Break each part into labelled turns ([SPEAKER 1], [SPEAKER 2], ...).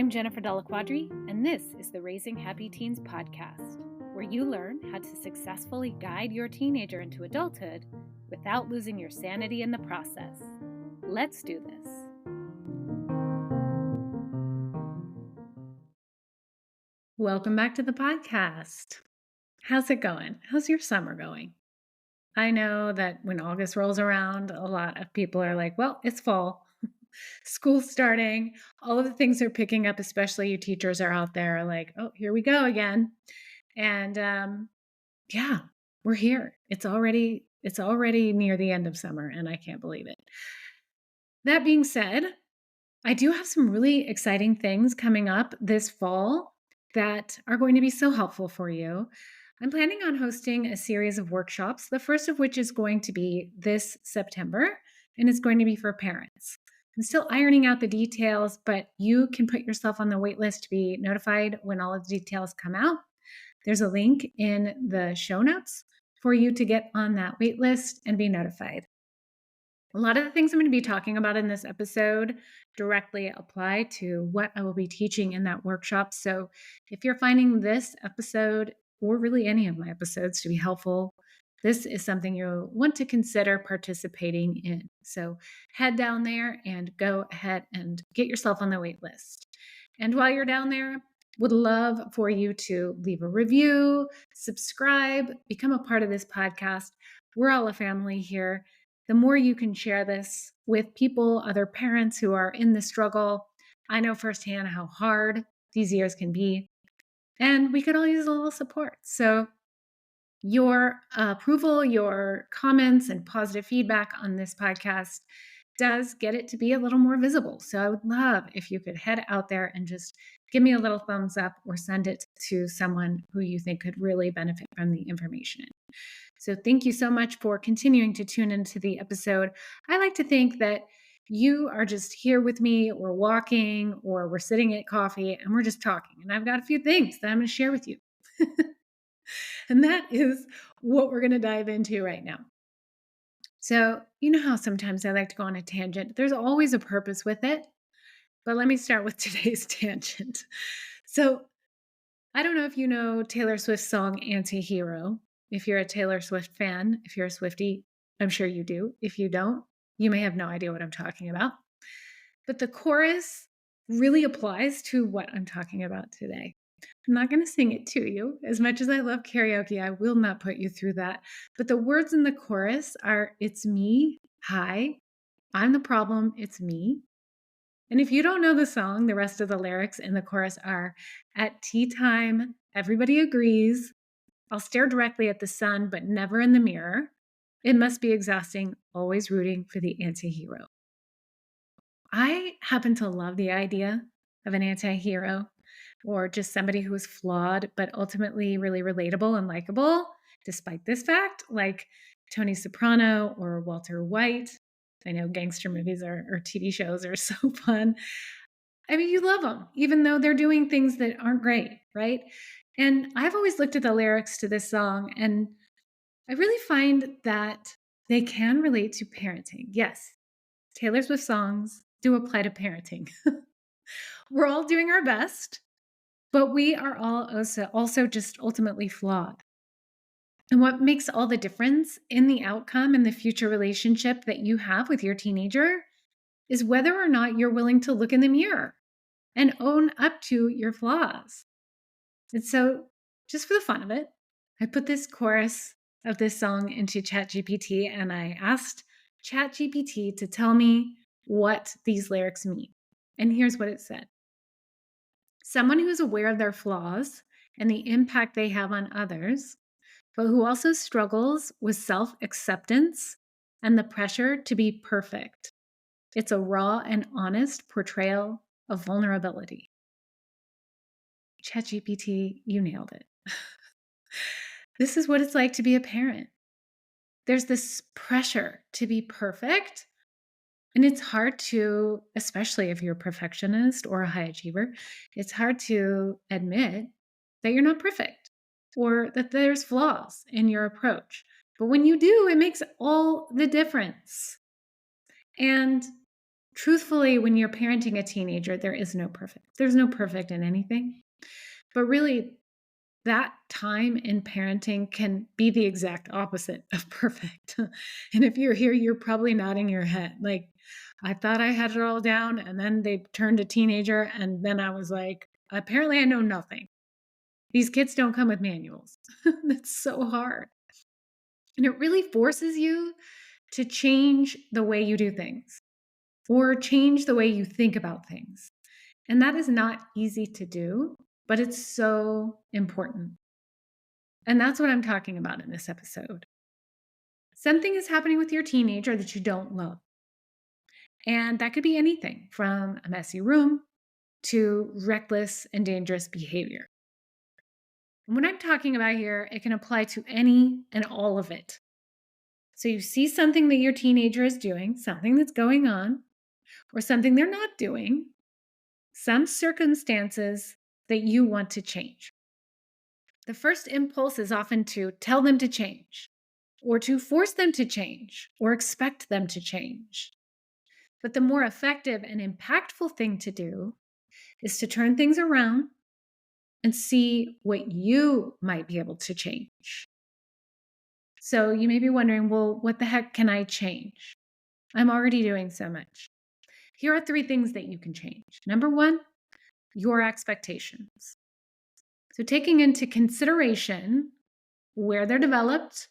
[SPEAKER 1] I'm Jennifer Della Quadri, and this is the Raising Happy Teens podcast, where you learn how to successfully guide your teenager into adulthood without losing your sanity in the process. Let's do this. Welcome back to the podcast. How's it going? How's your summer going? I know that when August rolls around, a lot of people are like, well, it's fall. School's starting. All of the things are picking up, especially you teachers are out there like, oh, here we go again. And yeah, we're here. It's already near the end of summer, and I can't believe it. That being said, I do have some really exciting things coming up this fall that are going to be so helpful for you. I'm planning on hosting a series of workshops, the first of which is going to be this September, and it's going to be for parents. I'm still ironing out the details, but you can put yourself on the wait list to be notified when all of the details come out. There's a link in the show notes for you to get on that wait list and be notified. A lot of the things I'm going to be talking about in this episode directly apply to what I will be teaching in that workshop. So if you're finding this episode or really any of my episodes to be helpful, this is something you'll want to consider participating in. So head down there and go ahead and get yourself on the wait list. And while you're down there, would love for you to leave a review, subscribe, become a part of this podcast. We're all a family here. The more you can share this with people, other parents who are in the struggle, I know firsthand how hard these years can be, and we could all use a little support. So your approval, your comments, and positive feedback on this podcast does get it to be a little more visible. So I would love if you could head out there and just give me a little thumbs up or send it to someone who you think could really benefit from the information. So thank you so much for continuing to tune into the episode. I like to think that you are just here with me, or walking, or we're sitting at coffee and we're just talking. And I've got a few things that I'm going to share with you. And that is what we're going to dive into right now. So, you know how sometimes I like to go on a tangent. There's always a purpose with it. But let me start with today's tangent. So, I don't know if you know Taylor Swift's song Anti-Hero. If you're a Taylor Swift fan, if you're a Swiftie, I'm sure you do. If you don't, you may have no idea what I'm talking about. But the chorus really applies to what I'm talking about today. I'm not going to sing it to you. As much as I love karaoke, I will not put you through that. But the words in the chorus are, it's me, hi, I'm the problem, it's me. And if you don't know the song, the rest of the lyrics in the chorus are, at tea time, everybody agrees. I'll stare directly at the sun, but never in the mirror. It must be exhausting, always rooting for the anti-hero. I happen to love the idea of an anti-hero, or just somebody who is flawed, but ultimately really relatable and likable, despite this fact, like Tony Soprano or Walter White. I know gangster movies or TV shows are so fun. I mean, you love them, even though they're doing things that aren't great, right? And I've always looked at the lyrics to this song, and I really find that they can relate to parenting. Yes, Taylor Swift songs do apply to parenting. We're all doing our best, but we are all also just ultimately flawed. And what makes all the difference in the outcome and the future relationship that you have with your teenager is whether or not you're willing to look in the mirror and own up to your flaws. And so, just for the fun of it, I put this chorus of this song into ChatGPT, and I asked ChatGPT to tell me what these lyrics mean. And here's what it said. Someone who's aware of their flaws and the impact they have on others, but who also struggles with self-acceptance and the pressure to be perfect. It's a raw and honest portrayal of vulnerability. ChatGPT, you nailed it. This is what it's like to be a parent. There's this pressure to be perfect. And it's hard to, especially if you're a perfectionist or a high achiever, it's hard to admit that you're not perfect or that there's flaws in your approach. But when you do, it makes all the difference. And Truthfully, when you're parenting a teenager, there is no perfect. There's no perfect in anything. But really, that time in parenting can be the exact opposite of perfect. And if you're here, you're probably nodding your head. Like, I thought I had it all down, and then they turned a teenager, and then I was like, apparently I know nothing. These kids don't come with manuals. That's so hard. And it really forces you to change the way you do things or change the way you think about things. And that is not easy to do, but it's so important. And that's what I'm talking about in this episode. Something is happening with your teenager that you don't love. And that could be anything from a messy room to reckless and dangerous behavior. And what I'm talking about here, it can apply to any and all of it. So you see something that your teenager is doing, something that's going on, or something they're not doing, some circumstances that you want to change. The first impulse is often to tell them to change, or to force them to change, or expect them to change. But the more effective and impactful thing to do is to turn things around and see what you might be able to change. So you may be wondering, well, what the heck can I change? I'm already doing so much. Here are 3 things that you can change. Number 1, your expectations. So taking into consideration where they're developed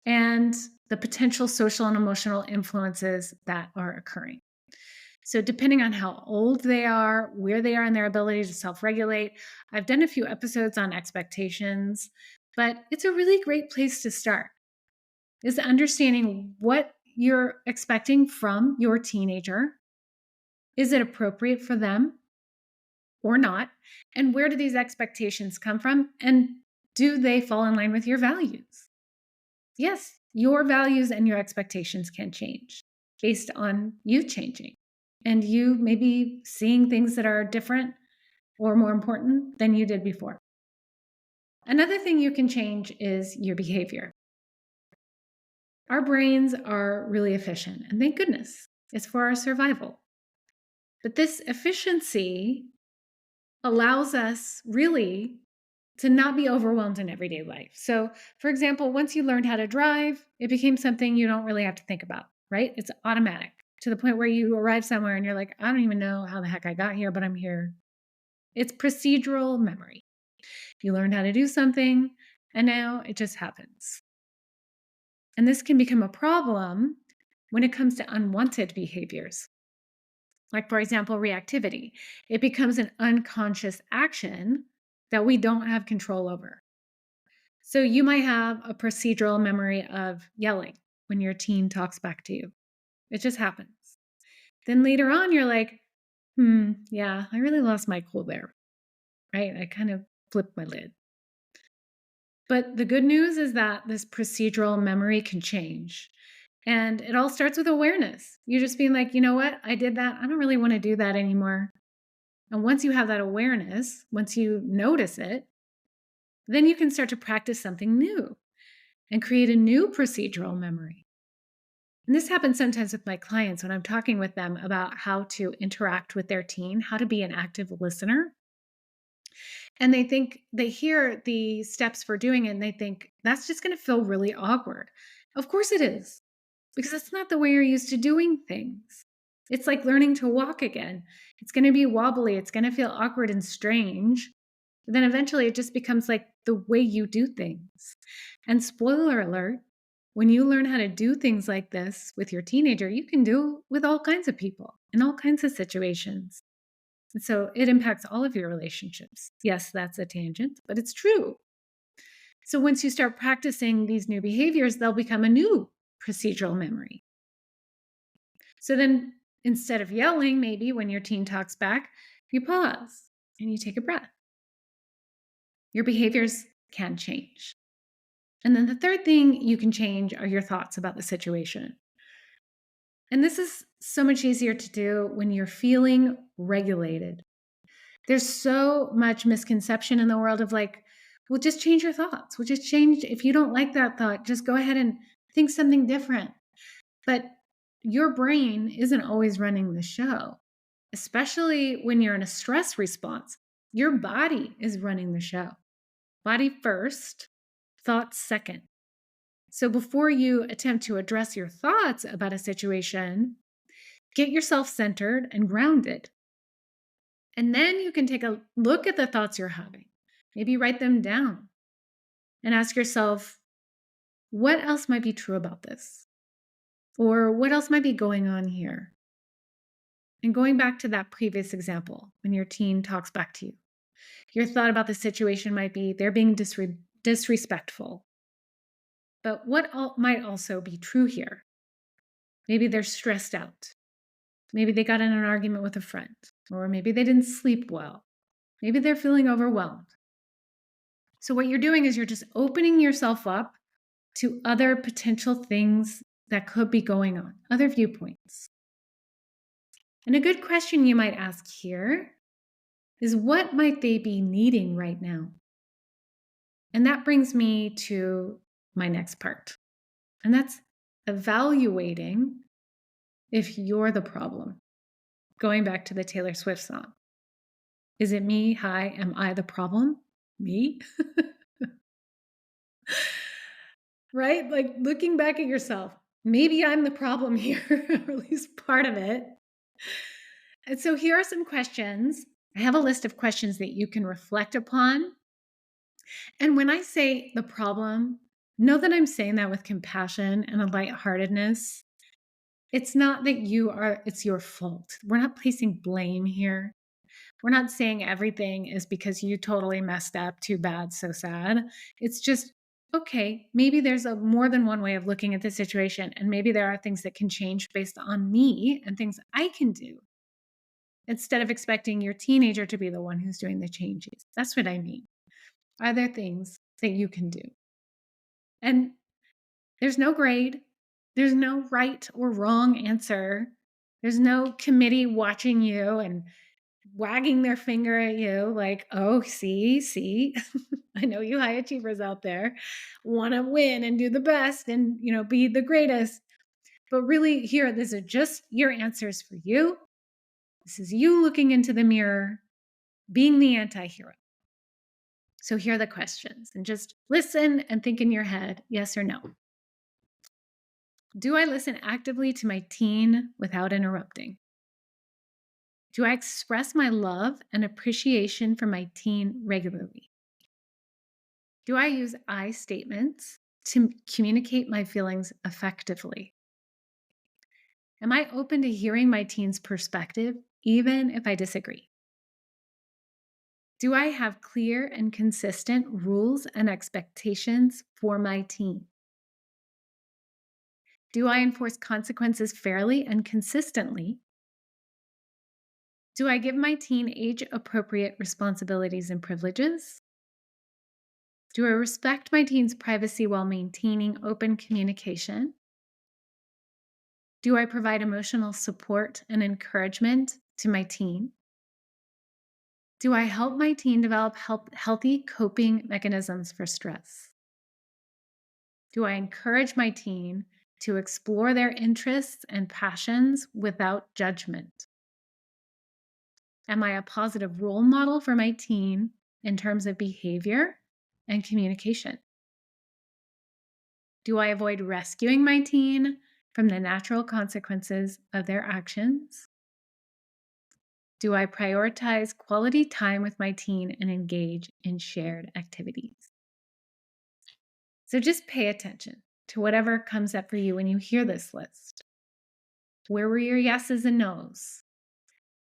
[SPEAKER 1] and the potential social and emotional influences that are occurring. So depending on how old they are, where they are in their ability to self-regulate, I've done a few episodes on expectations, but it's a really great place to start, is understanding what you're expecting from your teenager. Is it appropriate for them or not? And where do these expectations come from? And do they fall in line with your values? Yes, your values and your expectations can change based on you changing and you maybe seeing things that are different or more important than you did before. Another thing you can change is your behavior. Our brains are really efficient, and thank goodness, it's for our survival. But this efficiency allows us really to not be overwhelmed in everyday life. So, for example, once you learned how to drive, it became something you don't really have to think about, right? It's automatic to the point where you arrive somewhere and you're like, I don't even know how the heck I got here, but I'm here. It's procedural memory. You learned how to do something, and now it just happens. And this can become a problem when it comes to unwanted behaviors. Like, for example, reactivity. It becomes an unconscious action that we don't have control over. So you might have a procedural memory of yelling when your teen talks back to you. It just happens. Then later on, you're like, yeah, I really lost my cool there, right? I kind of flipped my lid. But the good news is that this procedural memory can change. And it all starts with awareness. You just being like, you know what? I did that. I don't really want to do that anymore. And once you have that awareness, once you notice it, then you can start to practice something new and create a new procedural memory. And this happens sometimes with my clients when I'm talking with them about how to interact with their teen, how to be an active listener. And they hear the steps for doing it and they think that's just going to feel really awkward. Of course it is, because it's not the way you're used to doing things. It's like learning to walk again. It's going to be wobbly. It's going to feel awkward and strange. But then eventually it just becomes like the way you do things. And spoiler alert, when you learn how to do things like this with your teenager, you can do it with all kinds of people in all kinds of situations. And so it impacts all of your relationships. Yes, that's a tangent, but it's true. So once you start practicing these new behaviors, they'll become a new procedural memory. So then instead of yelling, maybe when your teen talks back, you pause and you take a breath. Your behaviors can change. And then the third thing you can change are your thoughts about the situation. And this is so much easier to do when you're feeling regulated. There's so much misconception in the world of like, well, just change your thoughts. Well, just change. If you don't like that thought, just go ahead and think something different. But your brain isn't always running the show, especially when you're in a stress response. Your body is running the show. Body first, thoughts second. So before you attempt to address your thoughts about a situation, get yourself centered and grounded. And then you can take a look at the thoughts you're having. Maybe write them down and ask yourself, what else might be true about this? Or what else might be going on here? And going back to that previous example, when your teen talks back to you, your thought about the situation might be they're being disrespectful. But what might also be true here? Maybe they're stressed out. Maybe they got in an argument with a friend, or maybe they didn't sleep well. Maybe they're feeling overwhelmed. So what you're doing is you're just opening yourself up to other potential things that could be going on, other viewpoints. And a good question you might ask here is, what might they be needing right now? And that brings me to my next part. And that's evaluating if you're the problem. Going back to the Taylor Swift song. Is it me? Hi, am I the problem? Me? Right? Like looking back at yourself, maybe I'm the problem here, or at least part of it. And so here are some questions. I have a list of questions that you can reflect upon. And when I say the problem, know that I'm saying that with compassion and a lightheartedness. It's not that it's your fault. We're not placing blame here. We're not saying everything is because you totally messed up, too bad, so sad. It's just, okay, maybe there's more than one way of looking at the situation, and maybe there are things that can change based on me and things I can do, instead of expecting your teenager to be the one who's doing the changes. That's what I mean. Are there things that you can do? And there's no grade. There's no right or wrong answer. There's no committee watching you and wagging their finger at you like, oh, see, I know you high achievers out there want to win and do the best and, be the greatest. But really here, these are just your answers for you. This is you looking into the mirror, being the anti-hero. So here are the questions, and just listen and think in your head, yes or no. Do I listen actively to my teen without interrupting? Do I express my love and appreciation for my teen regularly? Do I use I statements to communicate my feelings effectively? Am I open to hearing my teen's perspective, even if I disagree? Do I have clear and consistent rules and expectations for my teen? Do I enforce consequences fairly and consistently? Do I give my teen age-appropriate responsibilities and privileges? Do I respect my teen's privacy while maintaining open communication? Do I provide emotional support and encouragement to my teen? Do I help my teen develop healthy coping mechanisms for stress? Do I encourage my teen to explore their interests and passions without judgment? Am I a positive role model for my teen in terms of behavior and communication? Do I avoid rescuing my teen from the natural consequences of their actions? Do I prioritize quality time with my teen and engage in shared activities? So just pay attention to whatever comes up for you when you hear this list. Where were your yeses and nos?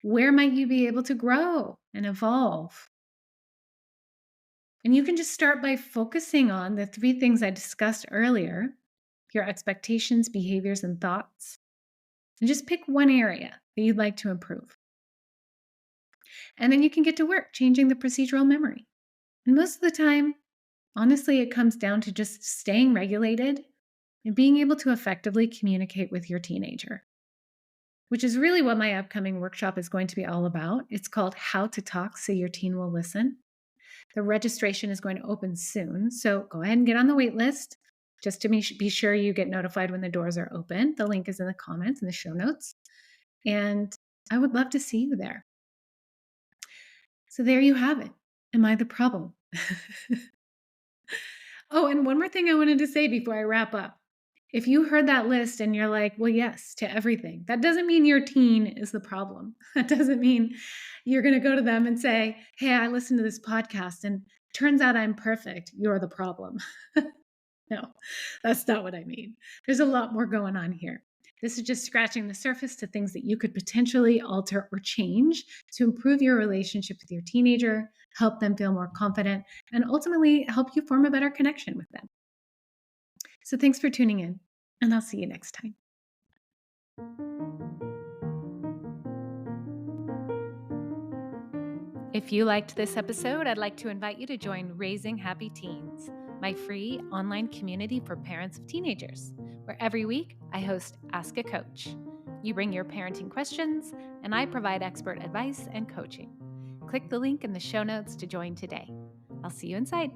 [SPEAKER 1] Where might you be able to grow and evolve? And you can just start by focusing on the 3 things I discussed earlier, your expectations, behaviors, and thoughts. And just pick one area that you'd like to improve. And then you can get to work changing the procedural memory. And most of the time, honestly, it comes down to just staying regulated and being able to effectively communicate with your teenager, which is really what my upcoming workshop is going to be all about. It's called How to Talk So Your Teen Will Listen. The registration is going to open soon, so go ahead and get on the wait list. just to be sure you get notified when the doors are open. The link is in the comments and the show notes. And I would love to see you there. So there you have it. Am I the problem? Oh, and one more thing I wanted to say before I wrap up. If you heard that list and you're like, well, yes, to everything, that doesn't mean your teen is the problem. That doesn't mean you're going to go to them and say, hey, I listened to this podcast and turns out I'm perfect. You're the problem. No, that's not what I mean. There's a lot more going on here. This is just scratching the surface to things that you could potentially alter or change to improve your relationship with your teenager, help them feel more confident, and ultimately help you form a better connection with them. So thanks for tuning in, and I'll see you next time. If you liked this episode, I'd like to invite you to join Raising Happy Teens, my free online community for parents of teenagers, where every week I host Ask a Coach. You bring your parenting questions, and I provide expert advice and coaching. Click the link in the show notes to join today. I'll see you inside.